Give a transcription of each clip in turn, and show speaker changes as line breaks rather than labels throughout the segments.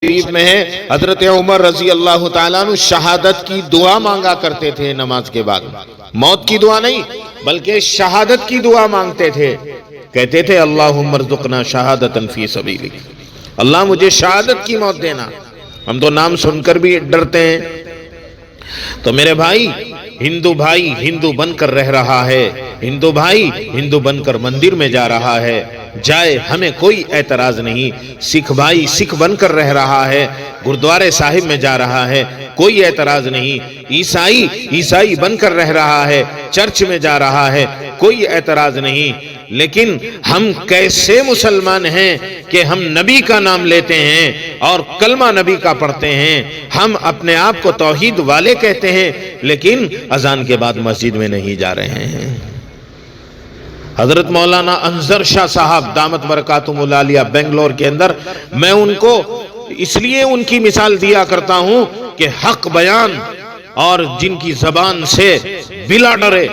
شریف میں ہے حضرت عمر رضی اللہ تعالیٰ عنہ شہادت کی دعا مانگا کرتے تھے نماز کے بعد. موت کی دعا نہیں بلکہ شہادت کی دعا مانگتے تھے. کہتے تھے اللہم ارزقنا شہادتا فی سبیلک، اللہ مجھے شہادت کی موت دینا. ہم تو نام سن کر بھی ڈرتے ہیں. تو میرے بھائی ہندو بن کر رہ رہا ہے، ہندو بھائی ہندو بن کر مندر میں جا رہا ہے، جائے ہمیں کوئی اعتراض نہیں. سکھ بھائی سکھ بن کر رہ رہا ہے، گردوارے صاحب میں جا رہا ہے، کوئی اعتراض نہیں. عیسائی بن کر رہ رہا ہے، چرچ میں جا رہا ہے، کوئی اعتراض نہیں. لیکن ہم کیسے مسلمان ہیں کہ ہم نبی کا نام لیتے ہیں اور کلمہ نبی کا پڑھتے ہیں. ہم اپنے آپ کو توحید والے کہتے ہیں لیکن اذان کے بعد مسجد میں نہیں جا رہے ہیں. حضرت مولانا انظر شاہ صاحب دامت برکاتہم العالیہ بنگلور کے اندر، میں ان کو اس لیے ان کی مثال دیا کرتا ہوں کہ حق بیان اور جن کی زبان سے بلا ڈرے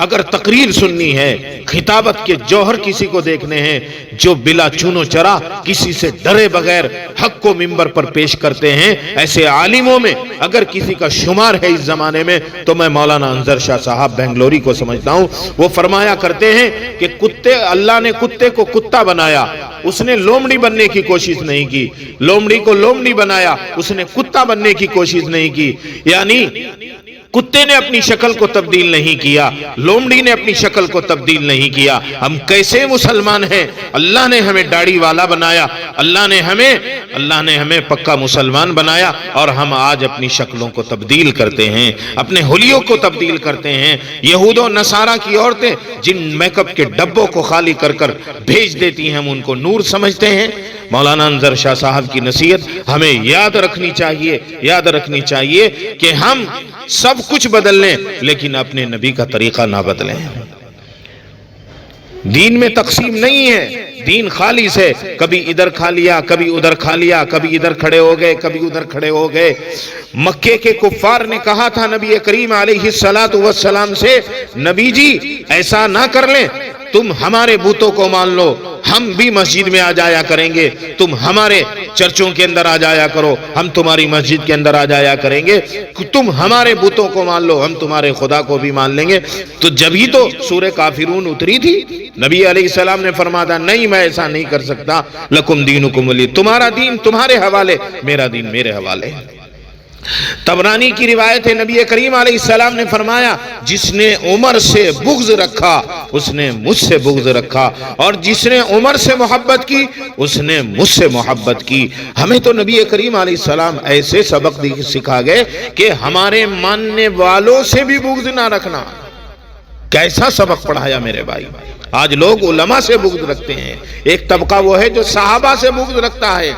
اگر تقریر سننی ہے، خطابت کے جوہر کسی کو دیکھنے ہیں، جو بلا چونو چرا کسی سے ڈرے بغیر حق کو منبر پر پیش کرتے ہیں، ایسے عالموں میں اگر کسی کا شمار ہے اس زمانے میں تو میں مولانا انظر شاہ صاحب بنگلوری کو سمجھتا ہوں. وہ فرمایا کرتے ہیں کہ اللہ نے کتے کو کتا بنایا، اس نے لومڑی بننے کی کوشش نہیں کی. لومڑی کو لومڑی بنایا، اس نے کتا بننے کی کوشش نہیں کی. یعنی کتے نے اپنی شکل کو تبدیل نہیں کیا، لومڑی نے اپنی شکل کو تبدیل نہیں کیا. ہم کیسے مسلمان ہیں؟ اللہ نے ہمیں داڑھی والا بنایا، اللہ نے ہمیں پکا مسلمان بنایا، اور ہم آج اپنی شکلوں کو تبدیل کرتے ہیں، اپنے حلیوں کو تبدیل کرتے ہیں. یہود و نصارہ کی عورتیں جن میک اپ کے ڈبوں کو خالی کر کر بھیج دیتی ہیں، ہم ان کو نور سمجھتے ہیں. مولانا انظر شاہ صاحب کی نصیحت ہمیں یاد رکھنی چاہیے کہ ہم سب کچھ بدل لیں لیکن اپنے نبی کا طریقہ نہ بدلیں. دین میں تقسیم نہیں ہے، دین خالص ہے. کبھی ادھر کھا لیا، کبھی ادھر کھا لیا، کبھی ادھر کھڑے ہو گئے، کبھی ادھر کھڑے ہو گئے. مکے کے کفار نے کہا تھا نبی کریم علیہ السلام سے، نبی جی ایسا نہ کر لیں، تم ہمارے بتوں کو مان لو، ہم بھی مسجد میں آ جایا کریں گے، تم ہمارے چرچوں کے اندر آ جایا کرو، ہم تمہاری مسجد کے اندر آ جایا کریں گے. تم ہمارے بتوں کو مان لو، ہم تمہارے خدا کو بھی مان لیں گے. تو جبھی تو سورہ کافرون اتری تھی. نبی علیہ السلام نے فرمایا نہیں، میں ایسا نہیں کر سکتا. لکم دینکم ولی، تمہارا دین تمہارے حوالے، میرا دین میرے حوالے. طبرانی کی روایت ہے، نبی کریم علیہ السلام نے فرمایا جس نے عمر سے بغض رکھا اس نے مجھ سے بغض رکھا، اور جس نے عمر سے محبت کی اس نے مجھ سے محبت کی. ہمیں تو نبی کریم علیہ السلام ایسے سبق سکھا گئے کہ ہمارے ماننے والوں سے بھی بغض نہ رکھنا. کیسا سبق پڑھایا میرے بھائی. آج لوگ علماء سے بغض رکھتے ہیں. ایک طبقہ وہ ہے جو صحابہ سے بغض رکھتا ہے.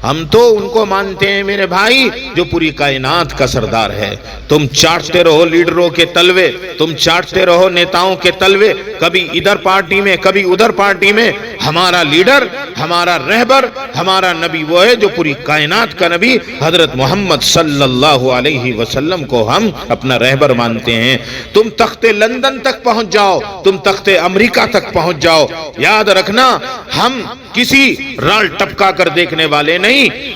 ہم تو ان کو مانتے ہیں میرے بھائی جو پوری کائنات کا سردار ہے. تم چاٹتے رہو لیڈروں کے تلوے، تم چاٹتے رہو نیتاؤں کے تلوے، کبھی ادھر پارٹی میں کبھی ادھر پارٹی میں. ہمارا لیڈر، ہمارا رہبر، ہمارا نبی وہ ہے جو پوری کائنات کا نبی حضرت محمد صلی اللہ علیہ وسلم کو ہم اپنا رہبر مانتے ہیں. تم تخت لندن تک پہنچ جاؤ، تم تخت امریکہ تک پہنچ جاؤ، یاد رکھنا ہم کسی رال ٹپکا کر دیکھنے والے نہیں.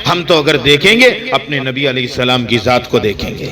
ہم تو اگر دیکھیں گے اپنے نبی علیہ السلام کی ذات کو دیکھیں گے.